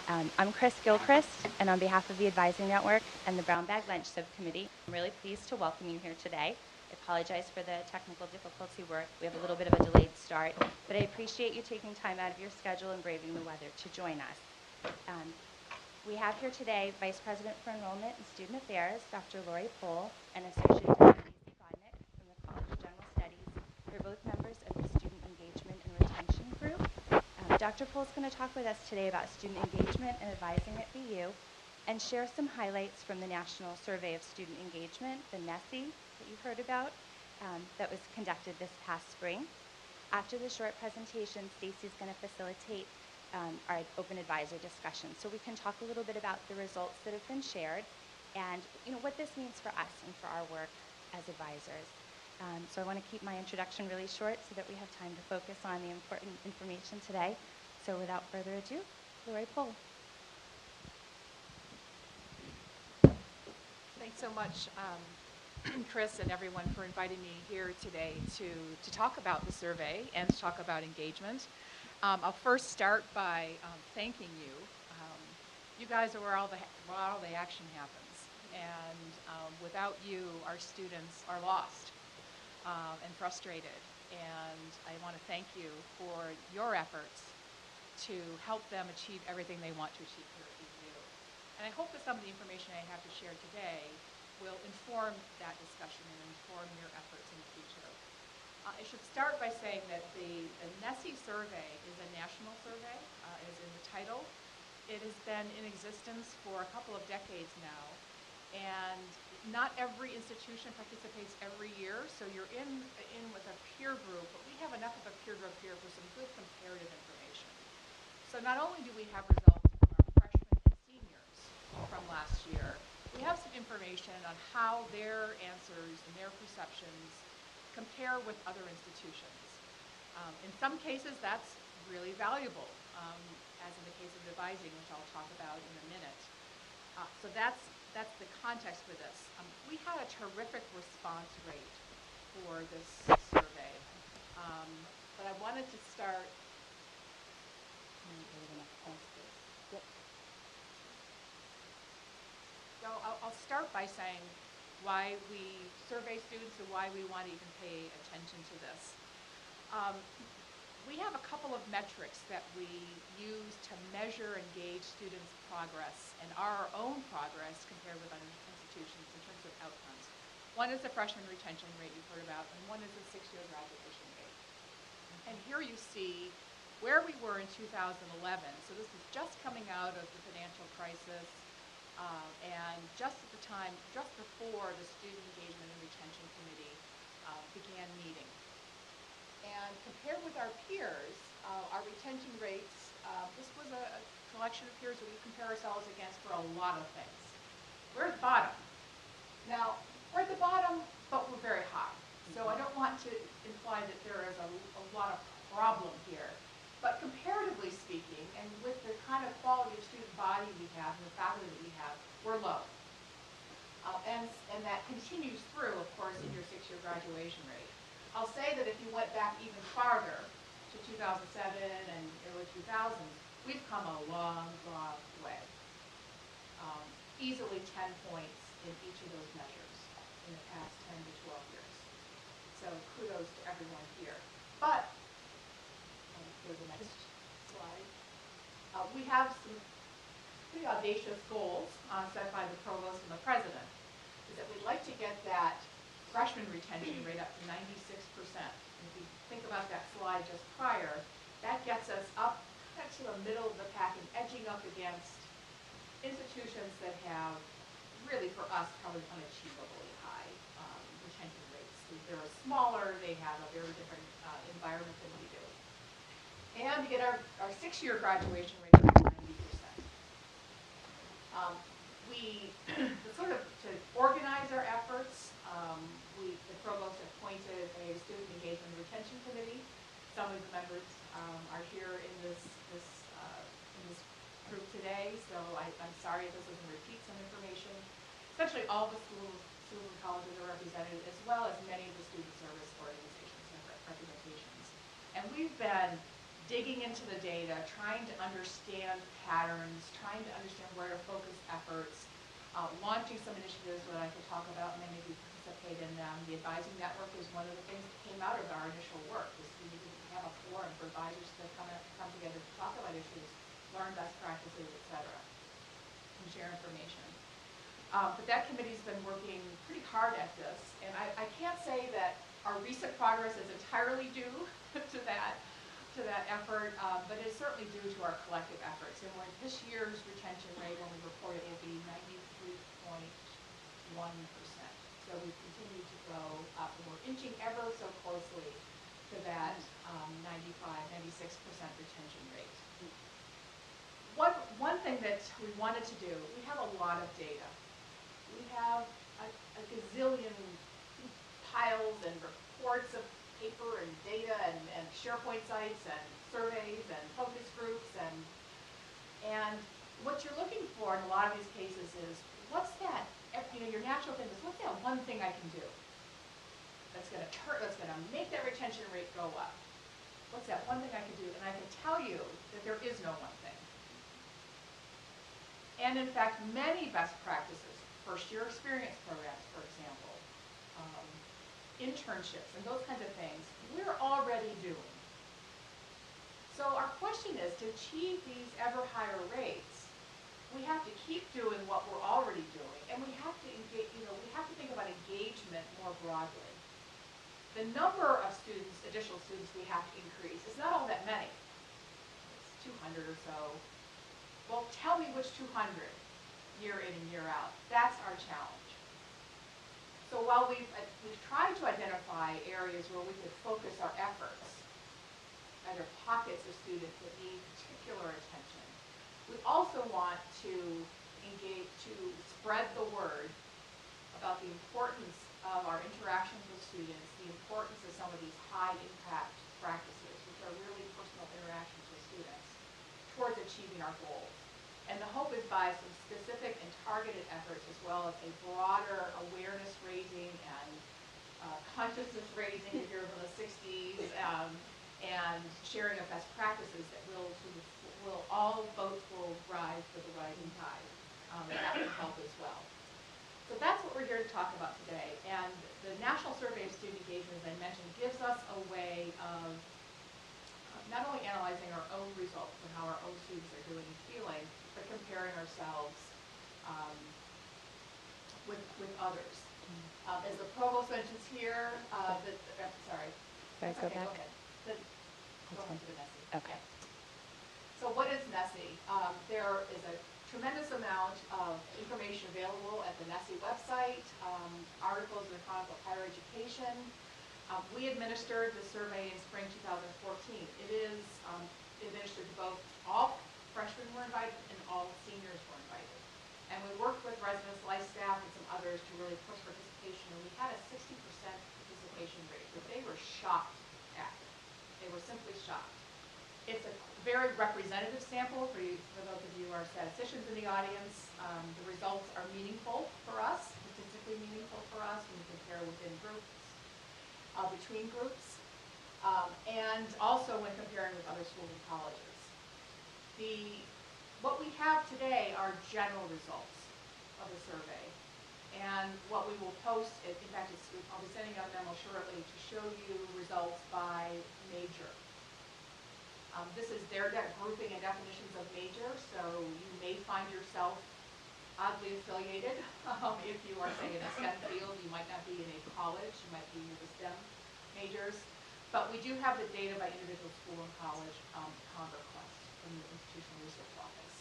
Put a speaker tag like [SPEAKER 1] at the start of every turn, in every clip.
[SPEAKER 1] I'm Chris Gilchrist, and on behalf of the Advising Network and the Brown Bag Lunch Subcommittee, I'm really pleased to welcome you here today. I apologize for the technical difficulty. We have a little bit of a delayed start, but I appreciate you taking time out of your schedule and braving the weather to join us. We have here today Vice President for Enrollment and Student Affairs, Dr. Laurie Pohl, and Associate Dean Stacy Godnick from the College of General Studies. They're both members of the Student Engagement and Retention Group. Dr. Pohl is going to talk with us today about student engagement and advising at BU and share some highlights from the National Survey of Student Engagement, the NSSE, that you've heard about, that was conducted this past spring. After the short presentation, Stacy is going to facilitate our open advisor discussion, so we can talk a little bit about the results that have been shared and what this means for us and for our work as advisors. So I want to keep my introduction really short so that we have time to focus on the important information today. So without further ado, Laurie Pohl.
[SPEAKER 2] Thanks so much, Chris and everyone, for inviting me here today to talk about the survey and to talk about engagement. I'll first start by thanking you. You guys are where all the action happens, and without you, our students are lost and frustrated. And I want to thank you for your efforts to help them achieve everything they want to achieve here at BU. And I hope that some of the information I have to share today will inform that discussion and inform your efforts in the future. I should start by saying that the NSSE survey is a national survey, as in the title. It has been in existence for a couple of decades now, and not every institution participates every year, so you're in with a peer group, but we have enough of a peer group here for some good comparative information. So not only do we have results from our freshmen and seniors from last year, we have some information on how their answers and their perceptions compare with other institutions. In some cases, that's really valuable, as in the case of advising, which I'll talk about in a minute. So that's the context for this. We had a terrific response rate for this survey, but I wanted to start. So I'll start by saying why we survey students and why we want to even pay attention to this. We have a couple of metrics that we use to measure and gauge students' progress and our own progress compared with other institutions in terms of outcomes. One is the freshman retention rate you've heard about, and one is the six-year graduation rate. And here you see where we were in 2011. So this is just coming out of the financial crisis, and just at the time, just before the Student Engagement and Retention Committee began meeting. And compared with our peers, our retention rates, this was a collection of peers that we compare ourselves against for a lot of things. We're at the bottom. Now, we're at the bottom, but we're very high. So I don't want to imply that there is a lot of problem here. But comparatively speaking, and with the kind of quality of student body we have and the faculty that we have, we're low. And that continues through, of course, in your six-year graduation rate. I'll say that if you went back even farther to 2007 and early 2000s, we've come a long, long way. Easily 10 points in each of those measures in the past 10 to 12 years. So kudos to everyone here. But, go to the next slide. We have some pretty audacious goals set by the Provost and the President, is that we'd like to get that freshman retention rate up to 96%. And if you think about that slide just prior, that gets us up to the middle of the pack and edging up against institutions that have really, for us, probably unachievably high retention rates. They're smaller, they have a very different environment than we do. And to get our six-year graduation rate up to 90%. To organize our efforts, the Provost appointed a Student Engagement and Retention Committee. Some of the members are here in this group today, so I'm sorry if this doesn't repeat some information. Essentially all the schools and colleges are represented, as well as many of the student service organizations and representations. And we've been digging into the data, trying to understand patterns, trying to understand where to focus efforts, launching some initiatives that I could talk about, many of you participate in them. The advising network is one of the things that came out of our initial work. We needed to have a forum for advisors to come together to talk about issues, learn best practices, et cetera, and share information. But that committee's been working pretty hard at this, and I can't say that our recent progress is entirely due to that effort, but it's certainly due to our collective efforts. And this year's retention rate, when we report it, will be 93.1%. So we've continued to go up, and we're inching ever so closely to that 96% retention rate. One thing that we wanted to do, we have a lot of data. We have a gazillion piles and reports of paper and data and SharePoint sites and surveys and focus groups and what you're looking for in a lot of these cases is what's that, your natural thing is what's that one thing I can do that's going to make that retention rate go up? What's that one thing I can do? And I can tell you that there is no one thing. And in fact, many best practices, first-year experience programs, for example, internships and those kinds of things, we're already doing. So our question is, to achieve these ever higher rates, we have to keep doing what we're already doing, and we have to engage, we have to think about engagement more broadly. The number of students, additional students we have to increase, is not all that many. It's 200 or so. Well, tell me which 200 year in and year out. That's our challenge. So while we've tried to identify areas where we could focus our efforts, either pockets of students that need particular attention, we also want to engage, to spread the word about the importance of our interactions with students, the importance of some of these high impact practices, which are really personal interactions with students, towards achieving our goals. And the hope is by some specific and targeted efforts, as well as a broader awareness raising and consciousness raising, if you're from the 60s, and sharing of best practices that will all boats will rise with the rising tide. That will help as well. So that's what we're here to talk about today. And the National Survey of Student Engagement, as I mentioned, gives us a way of not only analyzing our own results and how our own students are doing and feeling, but comparing ourselves with others. As the Provost mentions here, sorry.
[SPEAKER 1] Sorry, go
[SPEAKER 2] okay,
[SPEAKER 1] back.
[SPEAKER 2] Go ahead. Go ahead to the NSSE.
[SPEAKER 1] Okay.
[SPEAKER 2] So what is NSSE? There is a tremendous amount of information available at the NSSE website, articles in the Chronicle of Higher Education. We administered the survey in spring 2014. It is administered to both all freshmen were invited and all seniors were invited. And we worked with residents, life staff, and some others to really push participation. And we had a 60% participation rate, which they were shocked at. They were simply shocked. It's a very representative sample for those of you who are statisticians in the audience. The results are meaningful for us, statistically meaningful for us when we compare within groups, between groups, and also when comparing with other schools and colleges. What we have today are general results of the survey. And what we will post, in fact, I'll be sending out a memo shortly to show you results by major. This is their grouping and definitions of major, so you may find yourself oddly affiliated. If you are, say, in a STEM field, you might not be in a college, you might be in the STEM majors. But we do have the data by individual school and college upon request from the Institutional Research Office.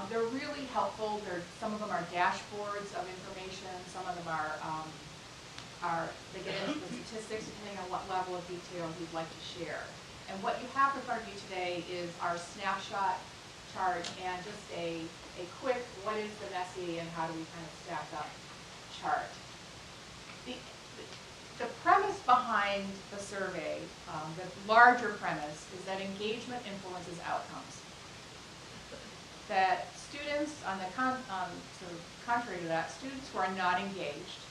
[SPEAKER 2] They're really helpful. Some of them are dashboards of information. Some of them they get into the statistics depending on what level of detail you'd like to share. And what you have in front of you today is our snapshot chart and just a quick what is the NSSE and how do we kind of stack up chart. The premise behind the survey, the larger premise, is that engagement influences outcomes. That students, sort of contrary to that, students who are not engaged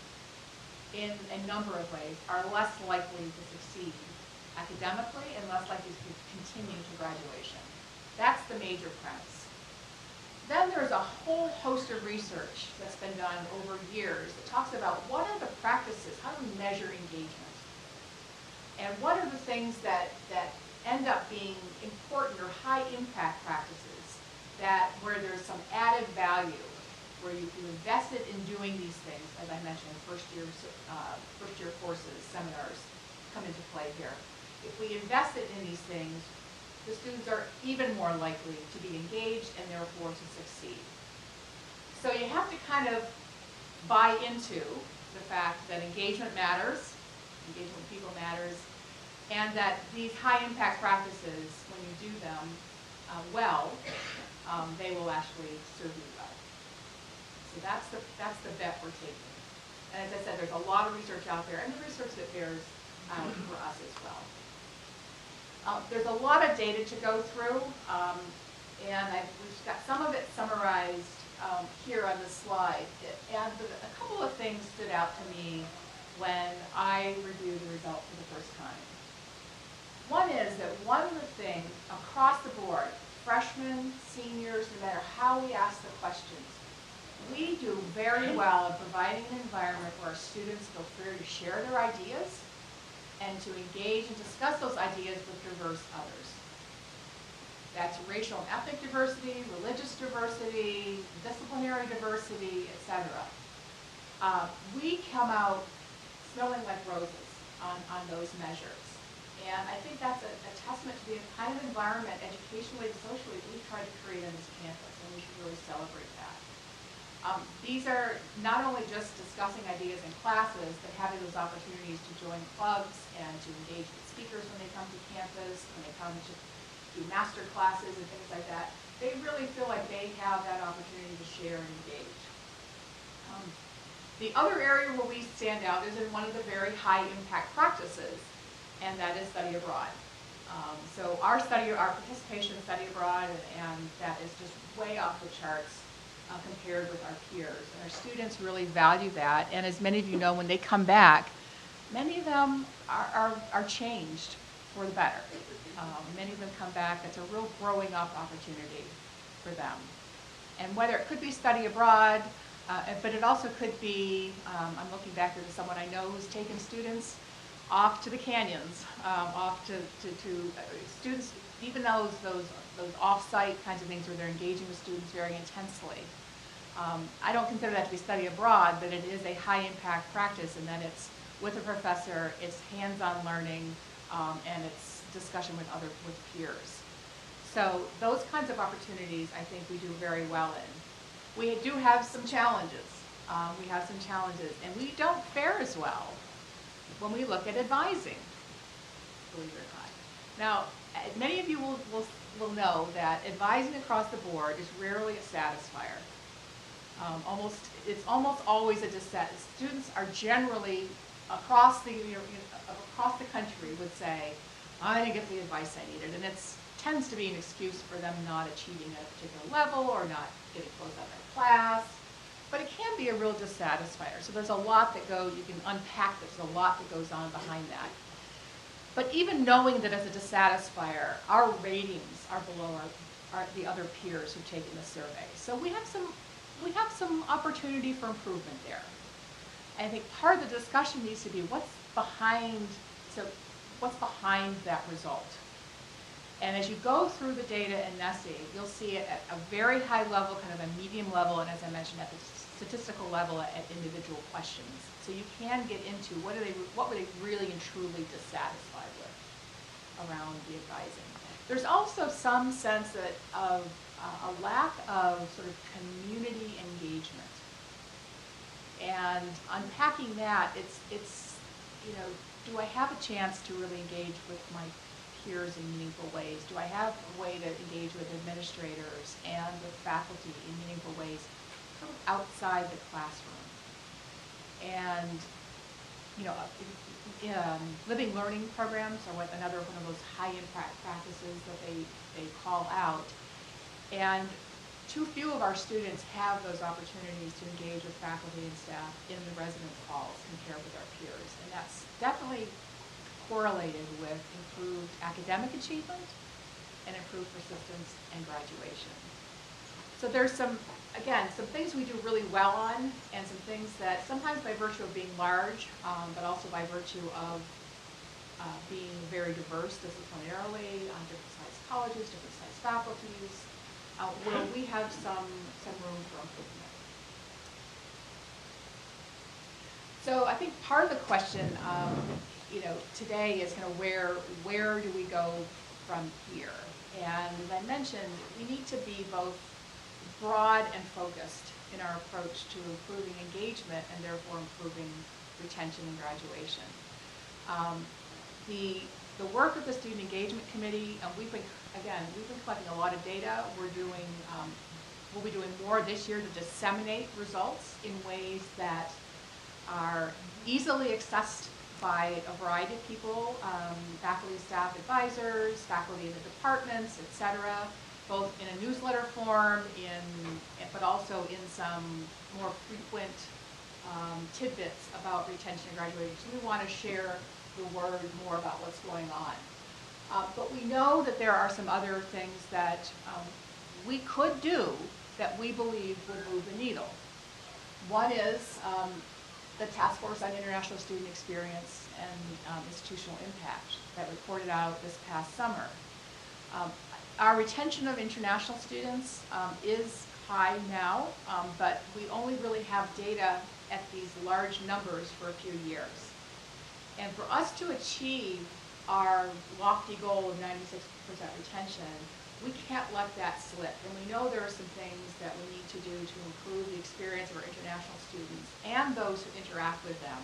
[SPEAKER 2] in a number of ways are less likely to succeed academically and less likely to continue to graduation. That's the major premise. Then there's a whole host of research that's been done over years that talks about what are the practices, how do we measure engagement? And what are the things that end up being important or high impact practices where there's some added value, where you invested in doing these things, as I mentioned, first year courses, seminars come into play here. If we invested in these things, the students are even more likely to be engaged and therefore to succeed. So you have to kind of buy into the fact that engagement matters, engagement with people matters, and that these high impact practices, when you do them well, they will actually serve you well. So that's the bet we're taking. And as I said, there's a lot of research out there, and the research that bears out for us as well. There's a lot of data to go through, and we've got some of it summarized here on the slide. And a couple of things stood out to me when I reviewed the result for the first time. One is that one of the things across the board, freshmen, seniors, no matter how we ask the questions, we do very well at providing an environment where our students feel free to share their ideas and to engage and discuss those ideas with diverse others. That's racial and ethnic diversity, religious diversity, disciplinary diversity, etc. We come out smelling like roses on those measures. And I think that's a testament to the kind of environment, educationally and socially, that we've tried to create on this campus, and we should really celebrate that. These are not only just discussing ideas in classes, but having those opportunities to join clubs and to engage with speakers when they come to campus, when they come to do master classes and things like that. They really feel like they have that opportunity to share and engage. The other area where we stand out is in one of the very high impact practices, and that is study abroad. So our participation in study abroad, and that is just way off the charts compared with our peers. And our students really value that. And as many of you know, when they come back, many of them are changed for the better. Many of them come back. It's a real growing up opportunity for them. And whether it could be study abroad, but it also could be, I'm looking back here to someone I know who's taken students off to the canyons, off to students, even those off-site kinds of things where they're engaging with students very intensely. I don't consider that to be study abroad, but it is a high-impact practice in that it's with a professor, it's hands-on learning, and it's discussion with peers. So those kinds of opportunities, I think we do very well in. We do have some challenges. And we don't fare as well when we look at advising, believe it or not. Now, many of you will know that advising across the board is rarely a satisfier. It's almost always a dissatisfier. Students are generally across the country would say, I didn't get the advice I needed, and it tends to be an excuse for them not achieving at a particular level or not getting closed out in class. But it can be a real dissatisfier. So there's a lot that you can unpack this, a lot that goes on behind that. But even knowing that as a dissatisfier, our ratings are below the other peers who've taken the survey. So we have some opportunity for improvement there. And I think part of the discussion needs to be what's behind that result. And as you go through the data in NSSE, you'll see it at a very high level, kind of a medium level, and as I mentioned, at the statistical level at individual questions. So you can get into what were they really and truly dissatisfied with around the advising. There's also some sense of a lack of sort of community engagement. And unpacking that, it's do I have a chance to really engage with my peers in meaningful ways? Do I have a way to engage with administrators and with faculty in meaningful ways sort of outside the classroom? And living learning programs are another one of those high impact practices that they call out. And too few of our students have those opportunities to engage with faculty and staff in the residence halls compared with our peers. And that's definitely correlated with improved academic achievement and improved persistence and graduation. So there's some, again, some things we do really well on, and some things that sometimes by virtue of being large, but also by virtue of being very diverse disciplinarily on different sized colleges, different sized faculties, where we have some room for improvement. So I think part of the question, today is kind of where do we go from here? And as I mentioned, we need to be both broad and focused in our approach to improving engagement and therefore improving retention and graduation. The work of the Student Engagement Committee, and we've been collecting a lot of data. We'll be doing more this year to disseminate results in ways that are easily accessed by a variety of people, faculty, staff, advisors, faculty in the departments, et cetera, both in a newsletter form, but also in some more frequent tidbits about retention and graduation. So we want to share the word more about what's going on. But we know that there are some other things that we could do that we believe would move the needle. One is the Task Force on International Student Experience and Institutional Impact that reported out this past summer. Our retention of international students is high now, but we only really have data at these large numbers for a few years. And for us to achieve our lofty goal of 96% retention, we can't let that slip. And we know there are some things that we need to do to improve the experience of our international students and those who interact with them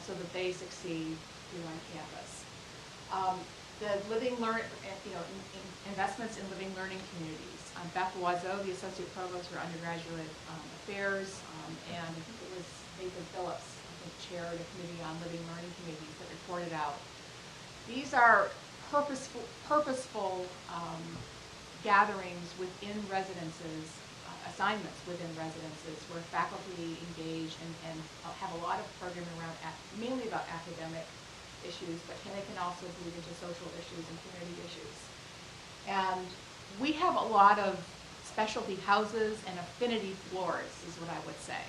[SPEAKER 2] so that they succeed on campus. The investments in living learning communities. Beth Loiseau, the Associate Provost for Undergraduate Affairs, and I think it was Nathan Phillips, chaired a committee on living learning communities that reported out. These are purposeful gatherings within residences, assignments within residences where faculty engage and have a lot of programming around mainly about academic issues, but they can also move into social issues and community issues. And we have a lot of specialty houses and affinity floors, is what I would say.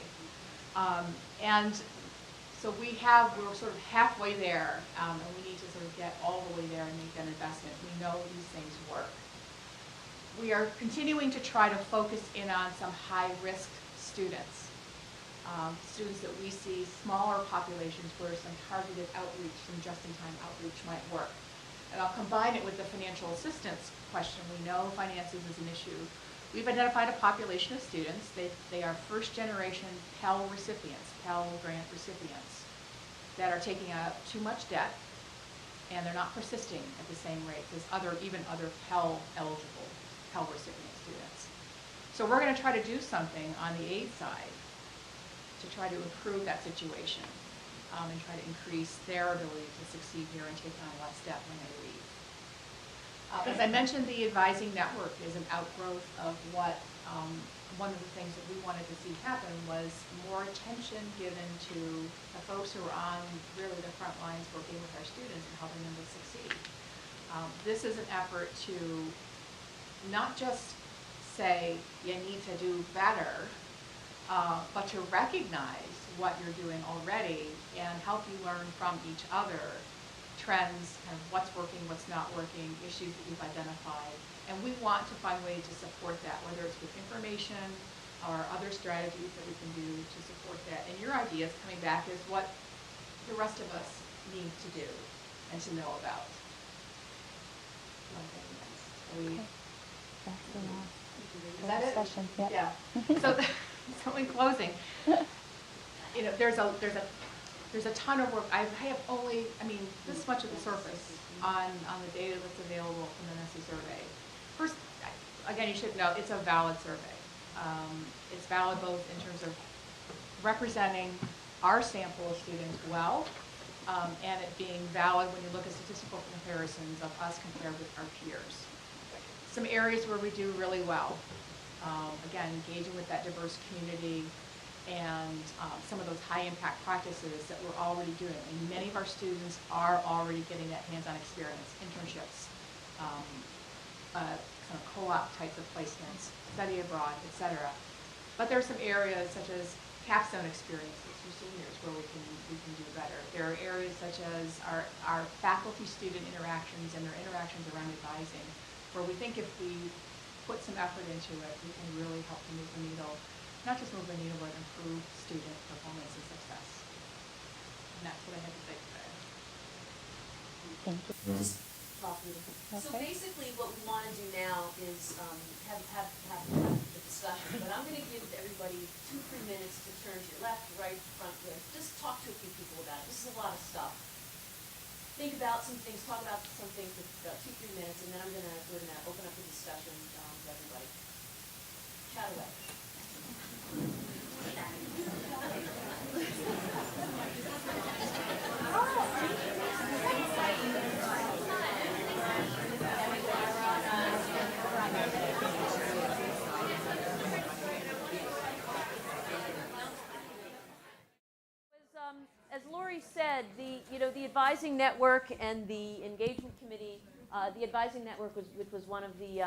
[SPEAKER 2] And so we're sort of halfway there, and we need to sort of get all the way there and make that investment. We know these things work. We are continuing to try to focus in on some high-risk students, students that we see smaller populations where some targeted outreach, some just-in-time outreach might work. And I'll combine it with the financial assistance question. We know finances is an issue. We've identified a population of students. They are first-generation Pell recipients, Pell grant recipients, that are taking out too much debt, and they're not persisting at the same rate as even other Pell-eligible Pell recipient students. So we're going to try to do something on the aid side to try to improve that situation and try to increase their ability to succeed here and take on less debt when they leave. As I mentioned, the advising network is an outgrowth of what one of the things that we wanted to see happen was more attention given to the folks who are on really the front lines working with our students and helping them to succeed. This is an effort to not just say you need to do better, but to recognize what you're doing already and help you learn from each other, trends, kind of what's working, what's not working, issues that you've identified. And we want to find ways to support that, whether it's with information or other strategies that we can do to support that. And your ideas coming back is what the rest of us need to do and to know about.
[SPEAKER 1] Okay. That's the last
[SPEAKER 2] is that it?
[SPEAKER 1] session. Yep.
[SPEAKER 2] Yeah. So in closing, there's a ton of work. I have only, this much of the surface on the data that's available from the NSSE survey. First, again, you should know it's a valid survey. It's valid both in terms of representing our sample of students well, and it being valid when you look at statistical comparisons of us compared with our peers. Some areas where we do really well. Again, engaging with that diverse community and some of those high-impact practices that we're already doing. And many of our students are already getting that hands-on experience, internships, kind of co-op types of placements, study abroad, et cetera. But there are some areas such as capstone experiences for seniors where we can do better. There are areas such as our faculty-student interactions and their interactions around advising, where we think if we put some effort into it, we can really help to move the needle, not just move the needle, but improve student performance and success. And that's what I had to say today.
[SPEAKER 1] Thank you.
[SPEAKER 3] Just talk with them. So
[SPEAKER 1] Okay.
[SPEAKER 3] basically what we want to do now is have the discussion, but I'm going to give everybody 2-3 minutes to turn to your left, right, front, rear. Just talk to a few people about it. This is a lot of stuff. Think about some things, talk about some things for about 2-3 minutes, and then we're gonna open up the discussion with everybody. Chat away.
[SPEAKER 4] As Laurie said, the advising network and the engagement committee, the advising network, which was one of the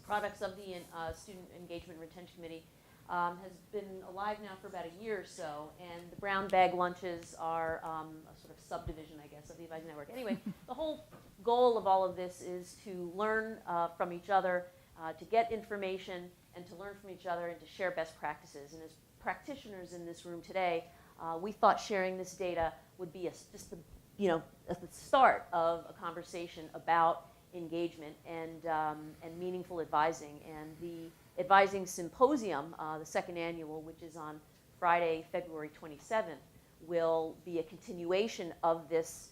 [SPEAKER 4] products of the student engagement retention committee, has been alive now for about a year or so, and the brown bag lunches are a sort of subdivision, I guess, of the advising network. Anyway, the whole goal of all of this is to learn from each other, to get information, and to learn from each other, and to share best practices. And as practitioners in this room today, we thought sharing this data would be just at the start of a conversation about engagement and meaningful advising. And the advising symposium, the second annual, which is on Friday, February 27th, will be a continuation of this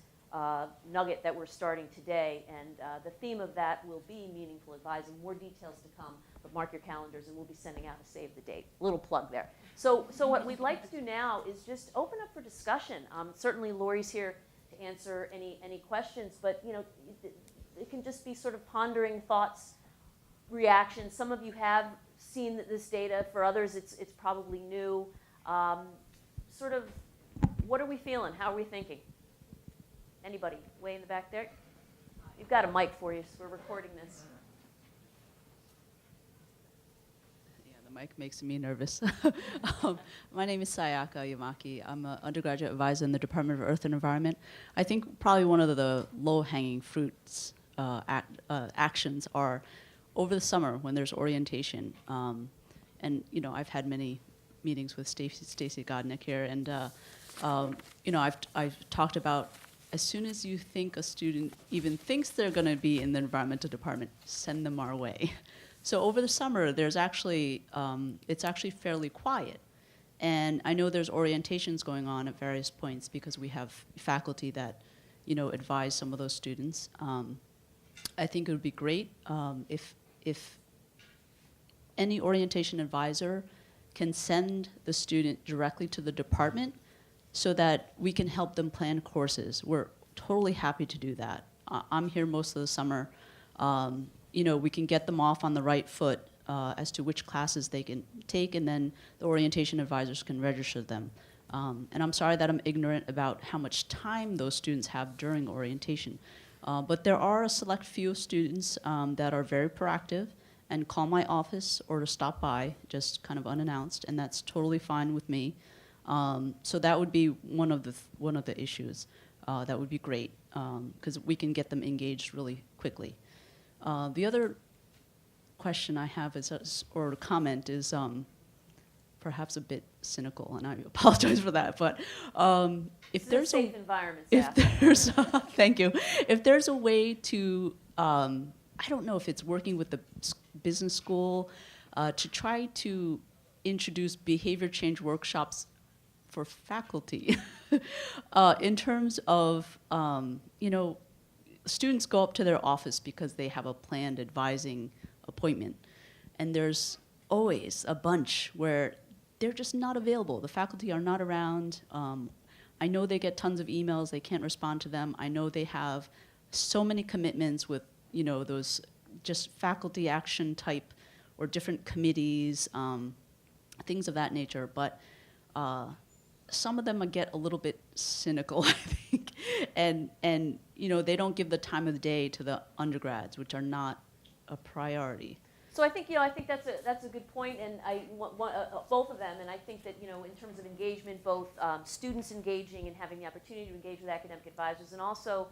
[SPEAKER 4] nugget that we're starting today. And the theme of that will be meaningful advising. More details to come, but mark your calendars, and we'll be sending out a save the date. Little plug there. So what we'd like to do now is just open up for discussion. Certainly Laurie's here to answer any questions, but it can just be sort of pondering thoughts, reactions. Some of you have seen this data. For others, it's probably new. Sort of, what are we feeling? How are we thinking? Anybody? Way in the back there? We've got a mic for you, so we're recording this.
[SPEAKER 5] The mic makes me nervous. My name is Sayaka Yamaki. I'm an undergraduate advisor in the Department of Earth and Environment. I think probably one of the low-hanging fruits actions are over the summer when there's orientation. And I've had many meetings with Stacy Godnick here, and I've talked about, as soon as you think a student even thinks they're going to be in the environmental department, send them our way. So over the summer, there's actually, it's actually fairly quiet. And I know there's orientations going on at various points because we have faculty that, advise some of those students. I think it would be great if any orientation advisor can send the student directly to the department so that we can help them plan courses. We're totally happy to do that. I'm here most of the summer. We can get them off on the right foot as to which classes they can take, and then the orientation advisors can register them. And I'm sorry that I'm ignorant about how much time those students have during orientation. But there are a select few students that are very proactive and call my office or to stop by, just kind of unannounced, and that's totally fine with me. So that would be one of the issues. That would be great, because we can get them engaged really quickly. The other question I have or comment is perhaps a bit cynical, and I apologize for that. But if there's
[SPEAKER 4] a safe environment,
[SPEAKER 5] thank you. If there's a way to, I don't know if it's working with the business school to try to introduce behavior change workshops for faculty, in terms of students go up to their office because they have a planned advising appointment, and there's always a bunch where they're just not available. The faculty are not around. I know they get tons of emails. They can't respond to them. I know they have so many commitments with those just faculty action type or different committees. things of that nature. But some of them get a little bit cynical, I think, and they don't give the time of the day to the undergrads, which are not a priority.
[SPEAKER 4] So I think that's a good point, and I want both of them. And I think that in terms of engagement, both students engaging and having the opportunity to engage with academic advisors, and also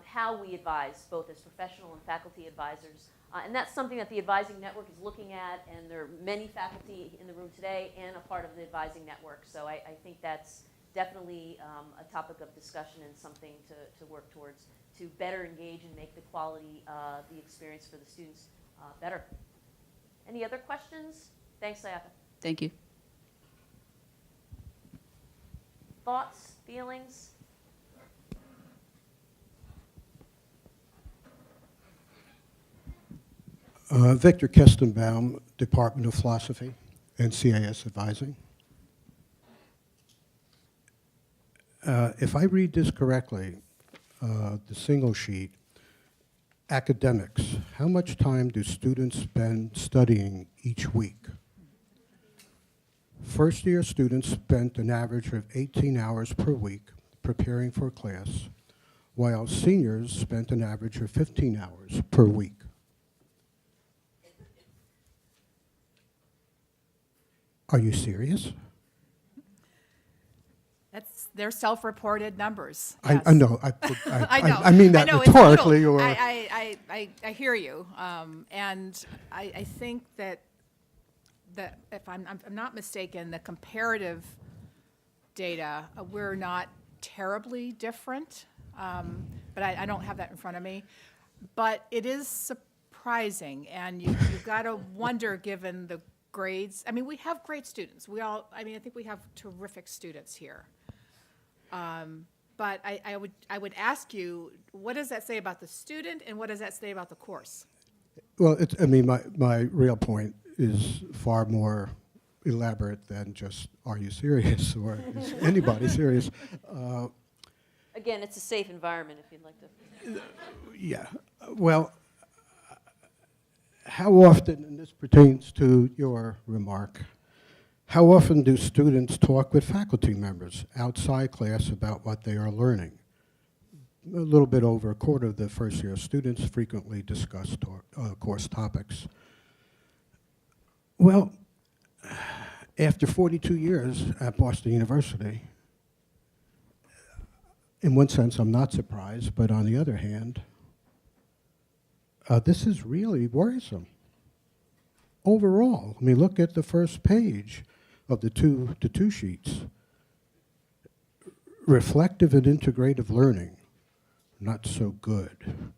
[SPEAKER 4] how we advise, both as professional and faculty advisors. And that's something that the Advising Network is looking at, and there are many faculty in the room today and a part of the Advising Network. So I think that's definitely a topic of discussion and something to work towards to better engage and make the quality, the experience for the students better. Any other questions? Thanks, Sayaka.
[SPEAKER 5] Thank you.
[SPEAKER 4] Thoughts, feelings?
[SPEAKER 6] Victor Kestenbaum, Department of Philosophy and CAS Advising. If I read this correctly, the single sheet, academics, how much time do students spend studying each week? First year students spent an average of 18 hours per week preparing for class, while seniors spent an average of 15 hours per week. Are you serious?
[SPEAKER 2] They're self-reported numbers.
[SPEAKER 6] I
[SPEAKER 2] Yes.
[SPEAKER 6] know.
[SPEAKER 2] I know.
[SPEAKER 6] I mean that
[SPEAKER 2] I know, it's a
[SPEAKER 6] rhetorically,
[SPEAKER 2] little-
[SPEAKER 6] or
[SPEAKER 2] I hear you, and I think that if I'm not mistaken, the comparative data, we're not terribly different, but I don't have that in front of me. But it is surprising, and you've got to wonder, given the grades. I mean, we have great students. I think we have terrific students here. But I would ask you, what does that say about the student, and what does that say about the course?
[SPEAKER 6] well, my real point is far more elaborate than just, are you serious, or is anybody serious?
[SPEAKER 4] Again, it's a safe environment if you'd like to.
[SPEAKER 6] Yeah. Well, how often, and this pertains to your remark, how often do students talk with faculty members outside class about what they are learning? A little bit over a quarter of the first year students frequently discuss course topics. Well, after 42 years at Boston University, in one sense I'm not surprised, but on the other hand, this is really worrisome. Overall, I mean, look at the first page of the two sheets. Reflective and integrative learning, not so good.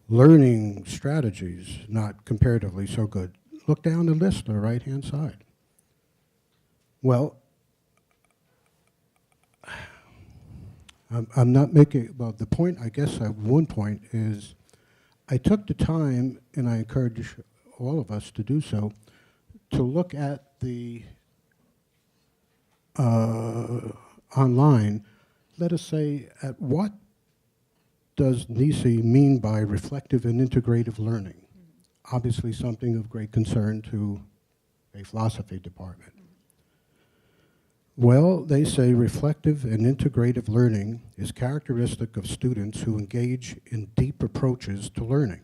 [SPEAKER 6] Learning strategies, not comparatively so good. Look down the list on the right-hand side. Well, I'm not making, well, the point, I guess, one point is, I took the time, and I encourage all of us to do so, to look at the online, let us say, at what does NSSE mean by reflective and integrative learning? Mm-hmm. Obviously something of great concern to a philosophy department. Mm-hmm. Well, they say reflective and integrative learning is characteristic of students who engage in deep approaches to learning.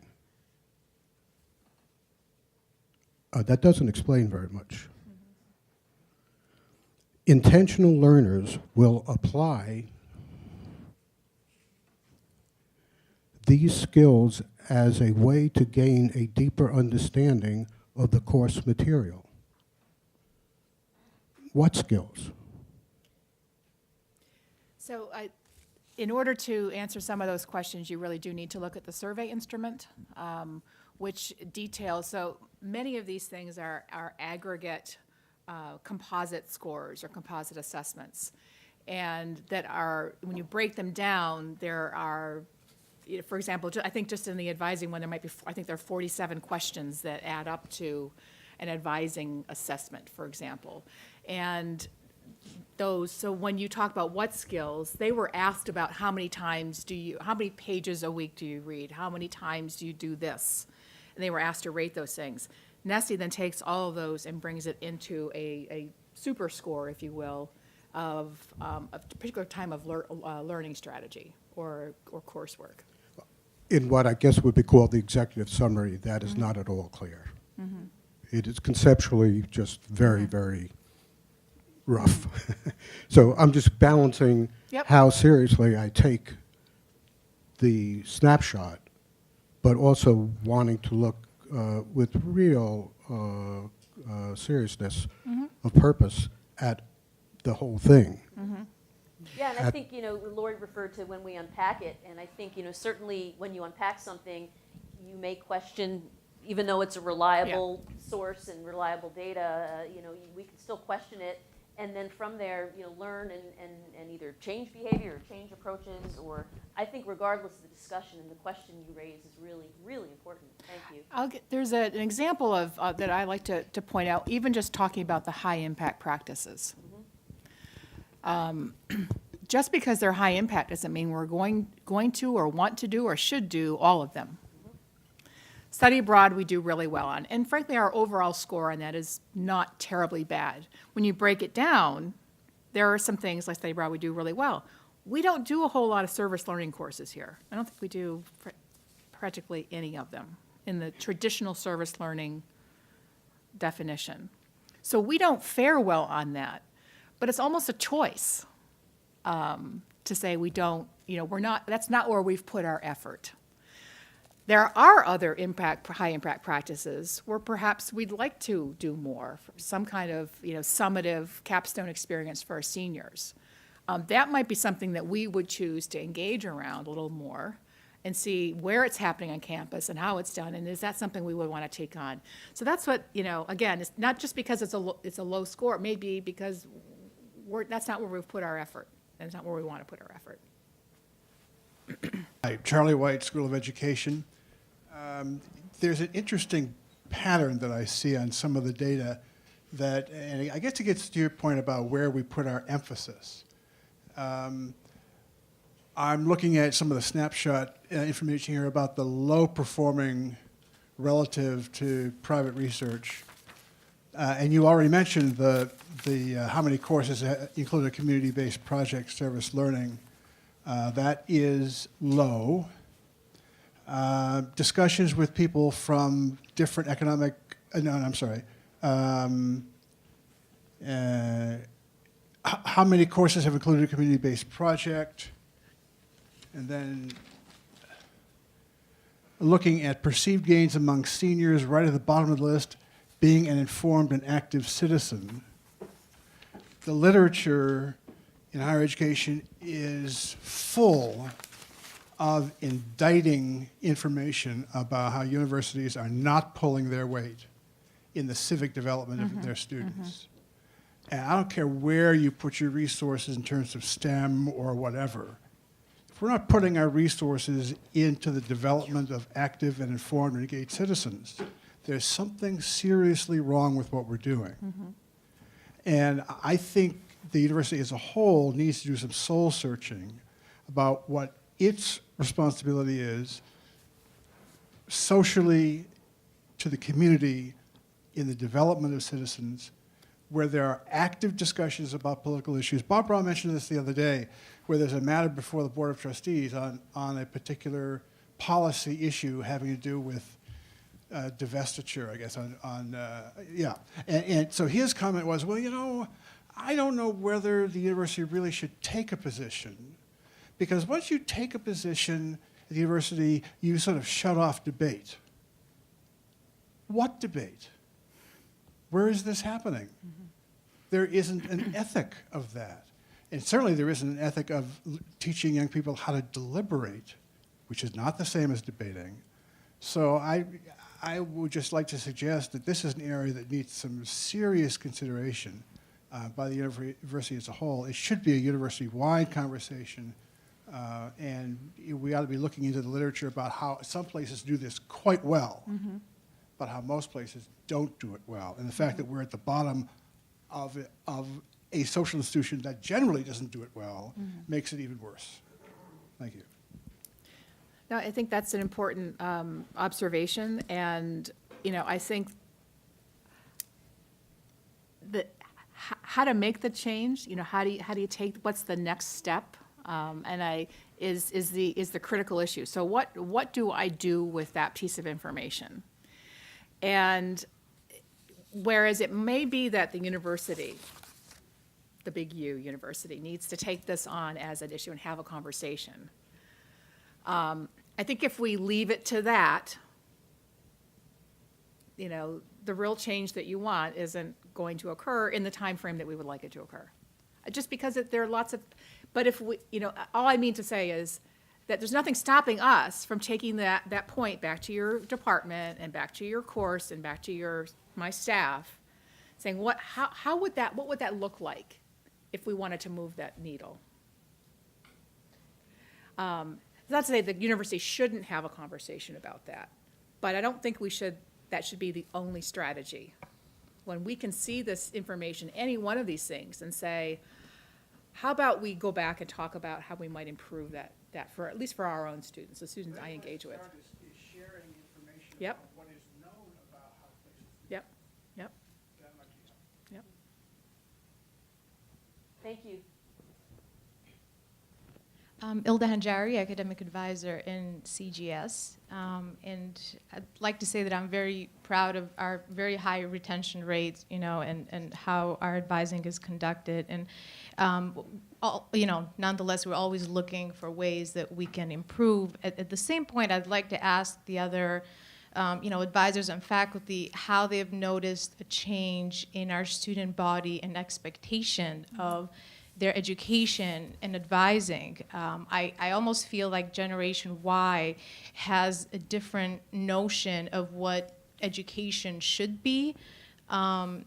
[SPEAKER 6] That doesn't explain very much. Intentional learners will apply these skills as a way to gain a deeper understanding of the course material. What skills?
[SPEAKER 2] So in order to answer some of those questions, you really do need to look at the survey instrument, which details, so many of these things are aggregate composite scores or composite assessments. And that are, when you break them down, there are, for example, I think just in the advising one, there might be, I think there are 47 questions that add up to an advising assessment, for example. And those, so when you talk about what skills, they were asked about how many pages a week do you read? How many times do you do this? And they were asked to rate those things. NSSE then takes all of those and brings it into a super score, if you will, of a particular time of learning strategy or coursework.
[SPEAKER 6] In what I guess would be called the executive summary, that is not at all clear. It is conceptually just very, very rough. So I'm just balancing
[SPEAKER 2] Yep.
[SPEAKER 6] how seriously I take the snapshot, but also wanting to look with real seriousness of purpose at the whole thing.
[SPEAKER 4] Yeah, and I think, Laurie referred to when we unpack it, and I think, certainly when you unpack something, you may question, even though it's a reliable source and reliable data, we can still question it, and then from there, learn and either change behavior or change approaches, or I think regardless of the discussion and the question you raise is really, really important. Thank you.
[SPEAKER 2] There's an example of that I like to point out, even just talking about the high impact practices. Just because they're high impact doesn't mean we're going to or want to do or should do all of them. Study abroad we do really well on, and frankly our overall score on that is not terribly bad. When you break it down, there are some things like study abroad we do really well. We don't do a whole lot of service learning courses here. I don't think we do practically any of them in the traditional service learning definition. So we don't fare well on that, but it's almost a choice to say we don't, that's not where we've put our effort. There are other high impact practices where perhaps we'd like to do more, some kind of, summative capstone experience for our seniors. That might be something that we would choose to engage around a little more and see where it's happening on campus and how it's done, and is that something we would want to take on? So that's what, again, it's not just because it's a low score, it may be because that's not where we've put our effort, and it's not where we want to put our effort.
[SPEAKER 7] Hi, Charlie White, School of Education. There's an interesting pattern that I see on some of the data that, and I guess it gets to your point about where we put our emphasis. I'm looking at some of the snapshot information here about the low performing relative to private research. And you already mentioned the how many courses include a community-based project service learning. That is low. Discussions with people from different economic, how many courses have included a community-based project? And then looking at perceived gains among seniors, right at the bottom of the list, being an informed and active citizen. The literature in higher education is full of indicting information about how universities are not pulling their weight in the civic development of their students. And I don't care where you put your resources in terms of STEM or whatever. If we're not putting our resources into the development of active and informed and engaged citizens, there's something seriously wrong with what we're doing. And I think the university as a whole needs to do some soul searching about what its responsibility is socially to the community in the development of citizens, where there are active discussions about political issues. Bob Brown mentioned this the other day, where there's a matter before the Board of Trustees on a particular policy issue having to do with divestiture, I guess, And so his comment was, well, I don't know whether the university really should take a position, because once you take a position at the university, you sort of shut off debate. What debate? Where is this happening? There isn't an ethic of that. And certainly there isn't an ethic of teaching young people how to deliberate, which is not the same as debating. So I would just like to suggest that this is an area that needs some serious consideration by the university as a whole. It should be a university-wide conversation, and we ought to be looking into the literature about how some places do this quite well, but how most places don't do it well. And the fact that we're at the bottom of a social institution that generally doesn't do it well makes it even worse. Thank you.
[SPEAKER 2] No, I think that's an important observation, and I think how to make the change, how do you take, what's the next step? Is the critical issue. So what do I do with that piece of information? And whereas it may be that the university, the big U university, needs to take this on as an issue and have a conversation. I think if we leave it to that, the real change that you want isn't going to occur in the time frame that we would like it to occur. Just because there are lots of, but if we, all I mean to say is that there's nothing stopping us from taking that point back to your department and back to your course and back to my staff, saying what would that look like if we wanted to move that needle? Not to say the university shouldn't have a conversation about that, but I don't think that should be the only strategy. When we can see this information, any one of these things, and say, how about we go back and talk about how we might improve that for at least for our own students, the students I engage with.
[SPEAKER 7] Is sharing information
[SPEAKER 2] Yep.
[SPEAKER 7] about what is known about how places.
[SPEAKER 2] Yep.
[SPEAKER 7] That might be helpful.
[SPEAKER 2] Yep.
[SPEAKER 4] Thank you.
[SPEAKER 8] Ilda Hanjari, Academic Advisor in CGS. And I'd like to say that I'm very proud of our very high retention rates, and how our advising is conducted. And, nonetheless, we're always looking for ways that we can improve. At the same point, I'd like to ask the other advisors and faculty how they've noticed a change in our student body and expectation of their education and advising. I almost feel like Generation Y has a different notion of what education should be. I've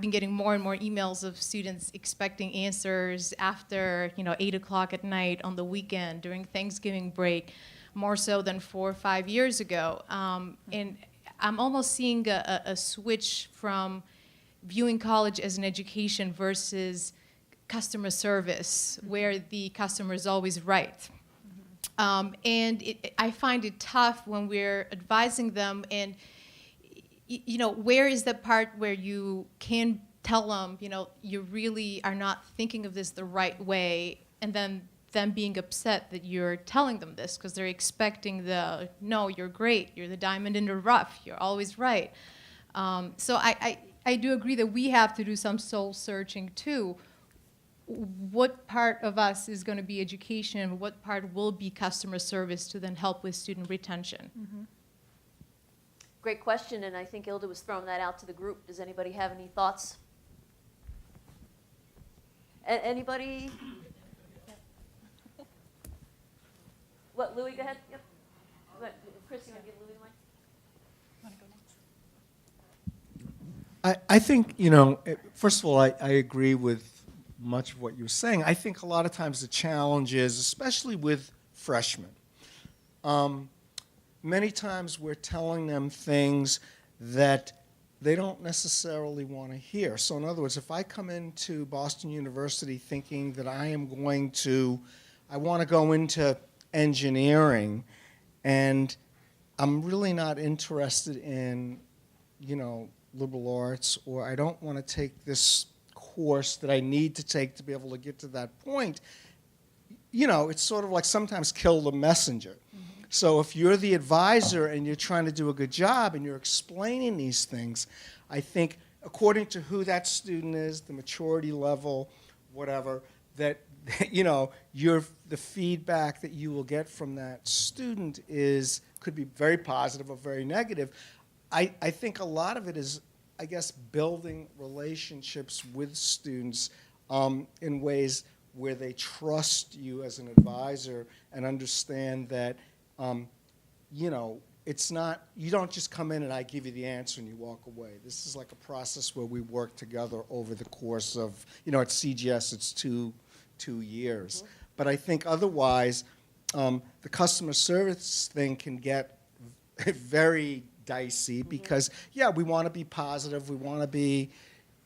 [SPEAKER 8] been getting more and more emails of students expecting answers after 8 o'clock at night on the weekend during Thanksgiving break, more so than 4 or 5 years ago. And I'm almost seeing a switch from viewing college as an education versus customer service, where the customer is always right. And I find it tough when we're advising them, and where is the part where you can tell them, you really are not thinking of this the right way, and then them being upset that you're telling them this because they're expecting no, you're great, you're the diamond in the rough, you're always right. So I do agree that we have to do some soul searching too. What part of us is going to be education and what part will be customer service to then help with student retention?
[SPEAKER 2] Mm-hmm.
[SPEAKER 4] Great question, and I think Ilda was throwing that out to the group. Does anybody have any thoughts? Anybody? What, Louis, go ahead. Yep. Chris, you want to give Louis the mic?
[SPEAKER 9] I think, first of all, I agree with much of what you're saying. I think a lot of times the challenge is, especially with freshmen, many times we're telling them things that they don't necessarily want to hear. So in other words, if I come into Boston University thinking that I want to go into engineering, and I'm really not interested in, liberal arts, or I don't want to take this course that I need to take to be able to get to that point, it's sort of like sometimes kill the messenger. Mm-hmm. So if you're the advisor and you're trying to do a good job and you're explaining these things, I think according to who that student is, the maturity level, whatever, that the feedback that you will get from that student could be very positive or very negative. I think a lot of it is, I guess, building relationships with students in ways where they trust you as an advisor and understand that, it's not, you don't just come in and I give you the answer and you walk away. This is like a process where we work together over the course of, at CGS it's two years. Mm-hmm. But I think otherwise, the customer service thing can get very dicey because, we want to be positive. We want to be,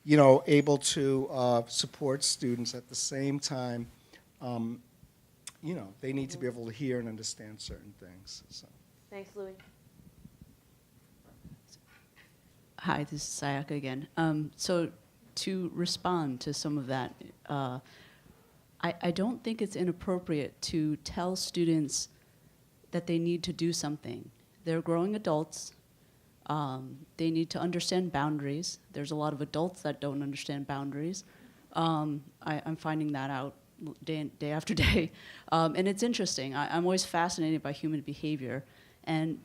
[SPEAKER 9] able to support students at the same time. They need to be able to hear and understand certain things. So.
[SPEAKER 4] Thanks, Louis.
[SPEAKER 5] Hi, this is Sayaka again. So to respond to some of that, I don't think it's inappropriate to tell students that they need to do something. They're growing adults. They need to understand boundaries. There's a lot of adults that don't understand boundaries. I'm finding that out day after day. And it's interesting. I'm always fascinated by human behavior.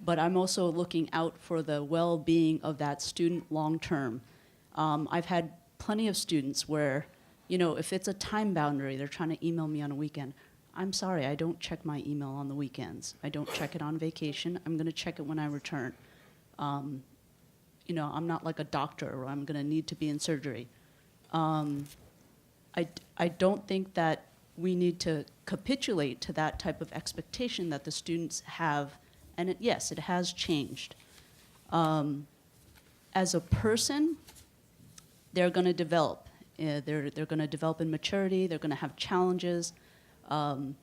[SPEAKER 5] But I'm also looking out for the well-being of that student long-term. I've had plenty of students where, you know, if it's a time boundary, they're trying to email me on a weekend. I'm sorry, I don't check my email on the weekends. I don't check it on vacation. I'm going to check it when I return. You know, I'm not like a doctor or I'm going to need to be in surgery. I don't think that we need to capitulate to that type of expectation that the students have. And yes, it has changed. As a person, they're going to develop. They're going to develop in maturity. They're going to have challenges. You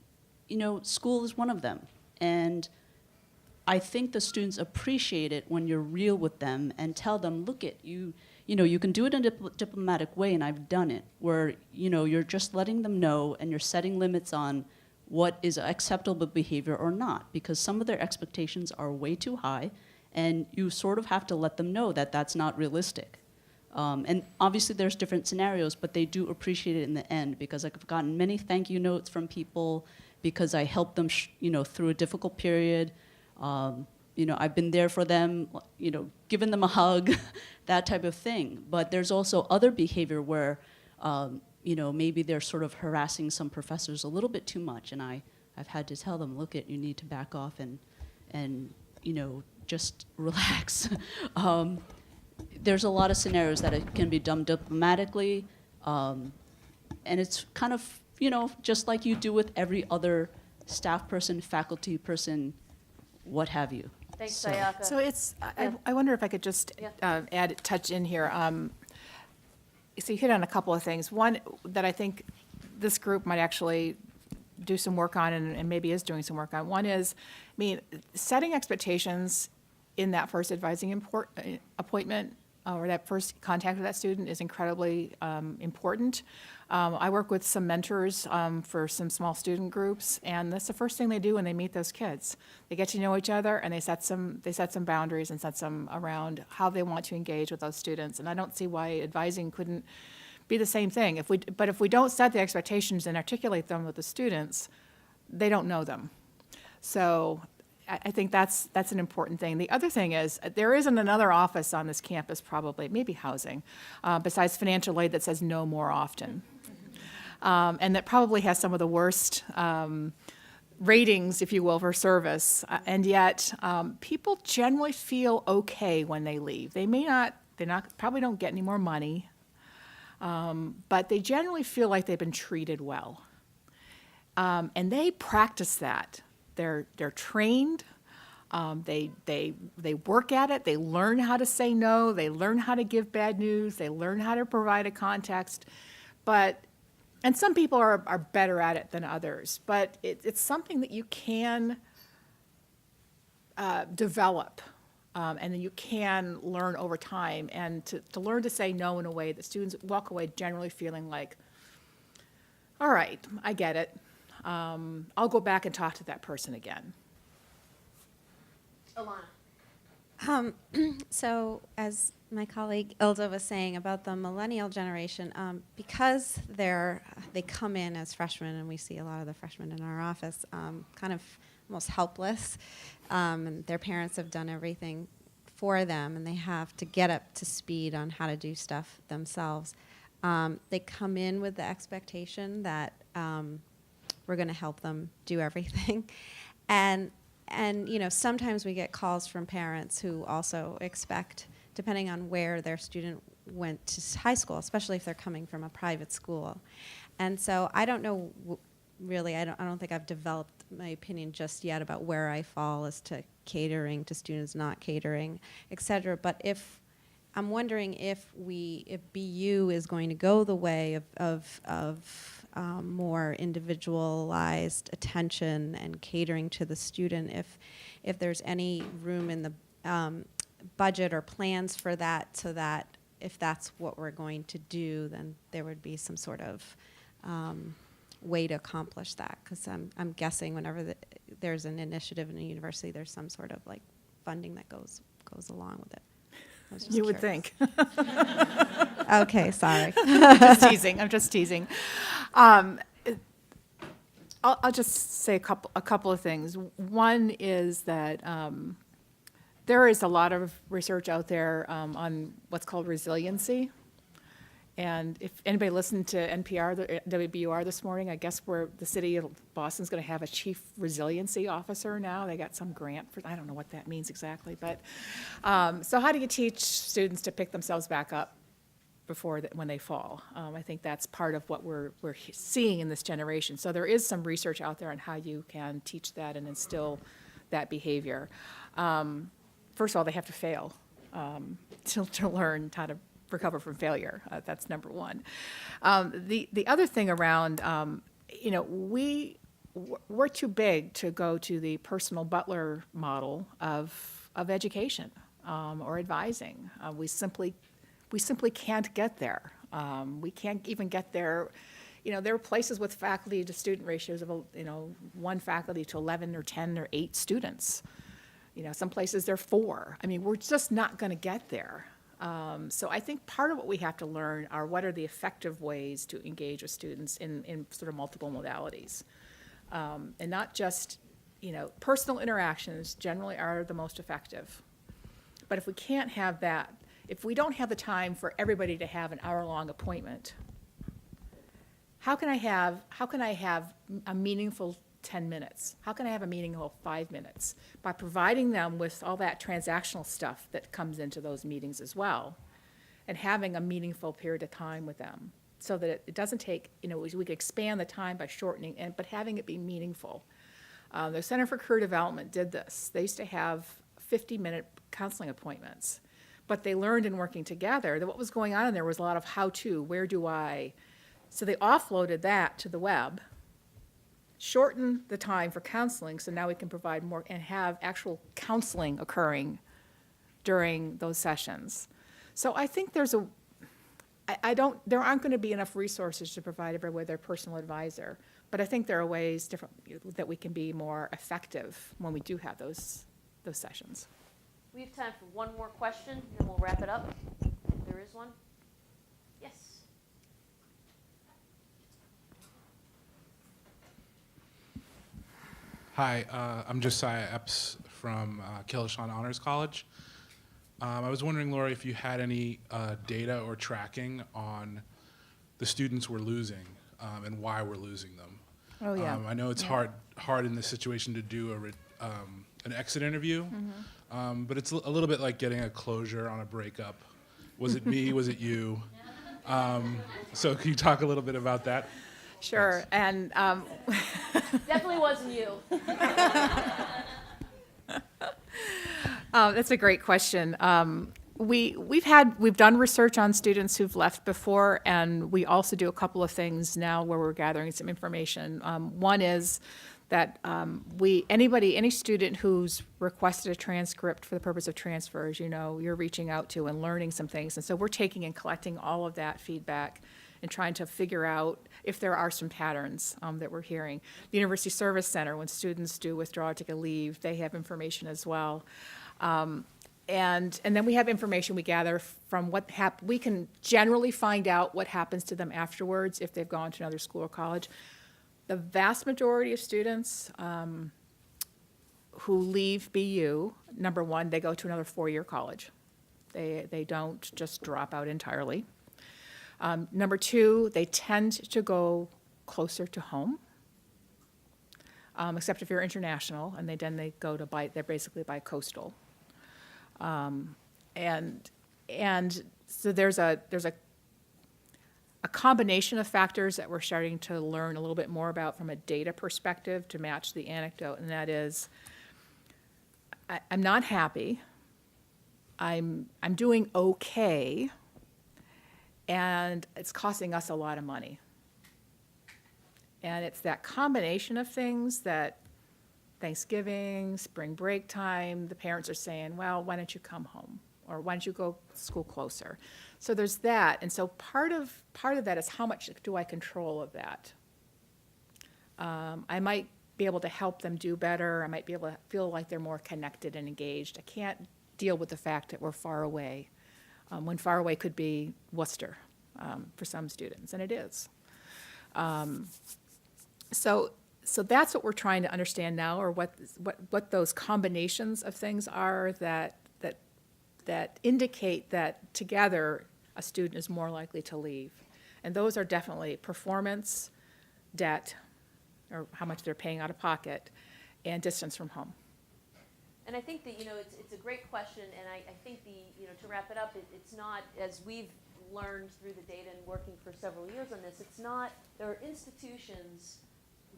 [SPEAKER 5] know, school is one of them. And I think the students appreciate it when you're real with them and tell them, look, you know, you can do it in a diplomatic way, and I've done it, where, you know, you're just letting them know and you're setting limits on what is acceptable behavior or not, because some of their expectations are way too high, and you sort of have to let them know that that's not realistic. And obviously there's different scenarios, but they do appreciate it in the end, because I've gotten many thank you notes from people because I helped them you know, through a difficult period. You know, I've been there for them, you know, given them a hug, that type of thing. But there's also other behavior where, you know, maybe they're sort of harassing some professors a little bit too much, and I've had to tell them, look, you need to back off and you know, just relax. There's a lot of scenarios that it can be done diplomatically, and it's kind of, you know, just like you do with every other staff person, faculty person, what have you.
[SPEAKER 4] Thanks,
[SPEAKER 5] So-
[SPEAKER 4] Sayaka.
[SPEAKER 2] So it's,
[SPEAKER 4] Yeah.
[SPEAKER 2] I wonder if I could just add, touch in here. So you hit on a couple of things. One that I think this group might actually do some work on and maybe is doing some work on. One is, I mean, setting expectations in that first advising appointment or that first contact with that student is incredibly important. I work with some mentors for some small student groups, and that's the first thing they do when they meet those kids. They get to know each other, and they set some boundaries and set some around how they want to engage with those students. And I don't see why advising couldn't be the same thing. But if we don't set the expectations and articulate them with the students, they don't know them. So I think that's an important thing. The other thing is, there isn't another office on this campus, probably, maybe housing, besides financial aid, that says no more often. And that probably has some of the worst ratings, if you will, for service. And yet, people generally feel okay when they leave. They probably don't get any more money, but they generally feel like they've been treated well. And they practice that. They're trained. They work at it. They learn how to say no. They learn how to give bad news. They learn how to provide a context. And some people are better at it than others. But it's something that you can develop, and then you can learn over time. And to learn to say no in a way that students walk away generally feeling like, all right, I get it. I'll go back and talk to that person again.
[SPEAKER 4] Alana.
[SPEAKER 10] So as my colleague Ilda was saying about the millennial generation, because they come in as freshmen, and we see a lot of the freshmen in our office kind of almost helpless, and their parents have done everything for them, and they have to get up to speed on how to do stuff themselves. They come in with the expectation that we're going to help them do everything. And you know, sometimes we get calls from parents who also expect, depending on where their student went to high school, especially if they're coming from a private school. And so I don't know, really, I don't think I've developed my opinion just yet about where I fall as to catering to students, not catering, et cetera. But I'm wondering if BU is going to go the way of more individualized attention and catering to the student, if there's any room in the budget or plans for that, so that if that's what we're going to do, then there would be some sort of way to accomplish that. Because I'm guessing whenever there's an initiative in a university, there's some sort of like funding that goes along with it. I was just
[SPEAKER 2] You would
[SPEAKER 10] curious.
[SPEAKER 2] think.
[SPEAKER 10] Okay, sorry.
[SPEAKER 2] Just teasing. I'm just teasing. I'll just say a couple of things. One is that there is a lot of research out there on what's called resiliency. And if anybody listened to NPR, WBUR this morning, I guess the city of Boston's going to have a chief resiliency officer now. They got some grant for, I don't know what that means exactly, but so how do you teach students to pick themselves back up when they fall? I think that's part of what we're seeing in this generation. So there is some research out there on how you can teach that and instill that behavior. First of all, they have to fail to learn how to recover from failure. That's number one. The other thing around, we're too big to go to the personal butler model of education or advising. We simply can't get there. We can't even get there. There are places with faculty to student ratios of, one faculty to 11 or 10 or 8 students. Some places they're 4. I mean, we're just not going to get there. So I think part of what we have to learn are what are the effective ways to engage with students in sort of multiple modalities. And not just, personal interactions generally are the most effective. But if we can't have that, if we don't have the time for everybody to have an hour-long appointment, how can I have a meaningful 10 minutes? How can I have a meaningful 5 minutes? By providing them with all that transactional stuff that comes into those meetings as well, and having a meaningful period of time with them so that it doesn't take, we could expand the time by shortening, but having it be meaningful. The Center for Career Development did this. They used to have 50-minute counseling appointments, but they learned in working together that what was going on in there was a lot of how-to, where do I, so they offloaded that to the web, shorten the time for counseling, so now we can provide more and have actual counseling occurring during those sessions. So I think there aren't going to be enough resources to provide everyone with their personal advisor, but I think there are ways that we can be more effective when we do have those sessions.
[SPEAKER 4] We have time for one more question, and then we'll wrap it up. If there is one. Yes.
[SPEAKER 11] Hi, I'm Josiah Epps from Killeshawn Honors College. I was wondering, Laurie, if you had any data or tracking on the students we're losing and why we're losing them.
[SPEAKER 2] Oh, yeah.
[SPEAKER 11] I know it's hard in this situation to do an exit interview, but it's a little bit like getting a closure on a breakup. Was it me? Was it you? So can you talk a little bit about that?
[SPEAKER 2] Sure,
[SPEAKER 11] Thanks.
[SPEAKER 2] and
[SPEAKER 4] Definitely wasn't you.
[SPEAKER 2] That's a great question. We've done research on students who've left before, and we also do a couple of things now where we're gathering some information. One is that any student who's requested a transcript for the purpose of transfers, you're reaching out to and learning some things, and so we're taking and collecting all of that feedback and trying to figure out if there are some patterns that we're hearing. The University Service Center, when students do withdraw or take a leave, they have information as well. And then we have information we gather from we can generally find out what happens to them afterwards if they've gone to another school or college. The vast majority of students who leave BU, number one, they go to another 4-year college. They don't just drop out entirely. Number two, they tend to go closer to home, except if you're international, and then they go to they're basically bi-coastal. And so there's a combination of factors that we're starting to learn a little bit more about from a data perspective to match the anecdote, and that is, I'm not happy, I'm doing okay, and it's costing us a lot of money. And it's that combination of things that Thanksgiving, spring break time, the parents are saying, well, why don't you come home? Or why don't you go to school closer? So there's that. And so part of that is how much do I control of that? I might be able to help them do better. I might be able to feel like they're more connected and engaged. I can't deal with the fact that we're far away, when far away could be Worcester for some students, and it is. So that's what we're trying to understand now, or what those combinations of things are that indicate that together a student is more likely to leave. And those are definitely performance, debt, or how much they're paying out of pocket, and distance from home.
[SPEAKER 4] And I think that, it's a great question, and I think to wrap it up, it's not, as we've learned through the data and working for several years on this, there are institutions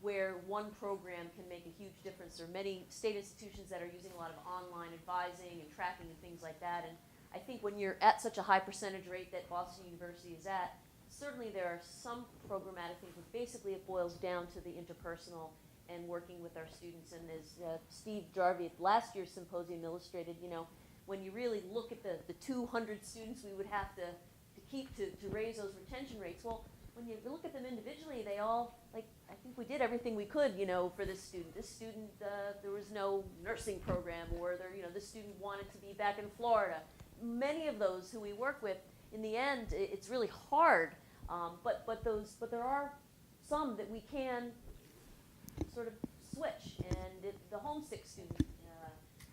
[SPEAKER 4] where one program can make a huge difference. There are many state institutions that are using a lot of online advising and tracking and things like that, and I think when you're at such a high percentage rate that Boston University is at, certainly there are some programmatic things, but basically it boils down to the interpersonal and working with our students. And as Steve Jarvie at last year's symposium illustrated, when you really look at the 200 students we would have to keep to raise those retention rates, well, when you look at them individually, they all, I think we did everything we could, for this student. This student, there was no nursing program, or this student wanted to be back in Florida. Many of those who we work with, in the end, it's really hard, but there are some that we can sort of switch, and the homesick student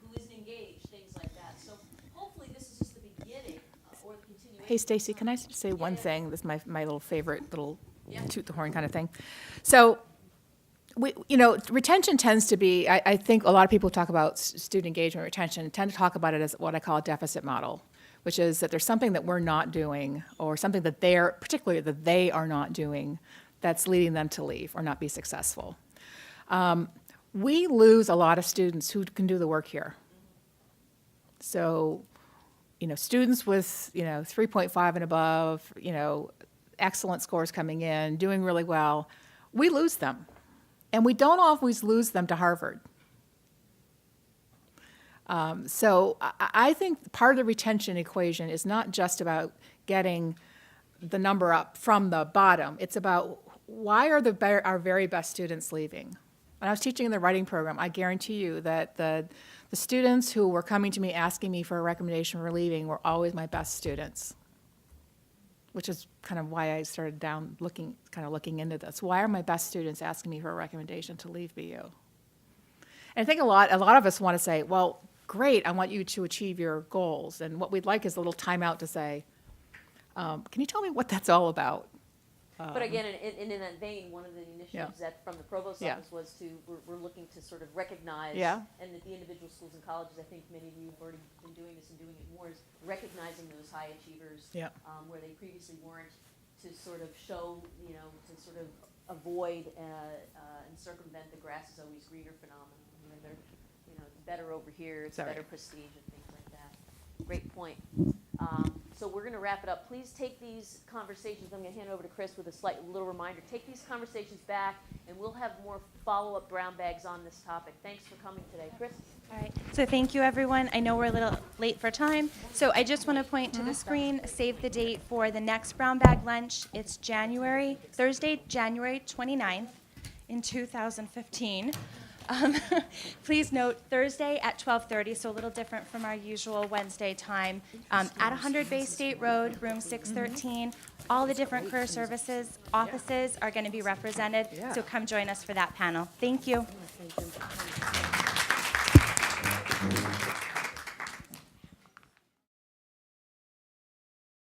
[SPEAKER 4] who isn't engaged, things like that. So hopefully this is just the beginning or the continuation.
[SPEAKER 2] Hey, Stacy, can I just say one thing? This is my little favorite little toot the horn kind of thing. So, retention tends to be, I think a lot of people talk about student engagement retention, tend to talk about it as what I call a deficit model, which is that there's something that we're not doing, or something that particularly that they are not doing, that's leading them to leave or not be successful. We lose a lot of students who can do the work here. So, students with, 3.5 and above, excellent scores coming in, doing really well, we lose them. And we don't always lose them to Harvard. So I think part of the retention equation is not just about getting the number up from the bottom. It's about why are our very best students leaving? When I was teaching in the writing program, I guarantee you that the students who were coming to me asking me for a recommendation for leaving were always my best students, which is kind of why I started looking into this. Why are my best students asking me for a recommendation to leave BU? And I think a lot of us want to say, well, great, I want you to achieve your goals. And what we'd like is a little timeout to say, can you tell me what that's all about?
[SPEAKER 4] But again, in that vein, one of the initiatives that from the Provost office was we're looking to sort of recognize, and that the individual schools and colleges, I think many of you have already been doing this and doing it more, is recognizing those high achievers where they previously weren't, to sort of show, to sort of avoid and circumvent the grass is always greener phenomenon. It's better over here, it's better prestige and things like that. Great point. So we're going to wrap it up. Please take these conversations. I'm going to hand over to Chris with a slight little reminder. Take these conversations back, and we'll have more follow-up brown bags on this topic. Thanks for coming today. Chris?
[SPEAKER 1] All right. So thank you, everyone. I know we're a little late for time. So I just want to point to the screen, save the date for the next brown bag lunch. It's Thursday, January 29th in 2015. Please note, Thursday at 12:30, so a little different from our usual Wednesday time, at 100 Bay State Road, room 613. All the different career services offices are going to be represented, so come join us for that panel. Thank you.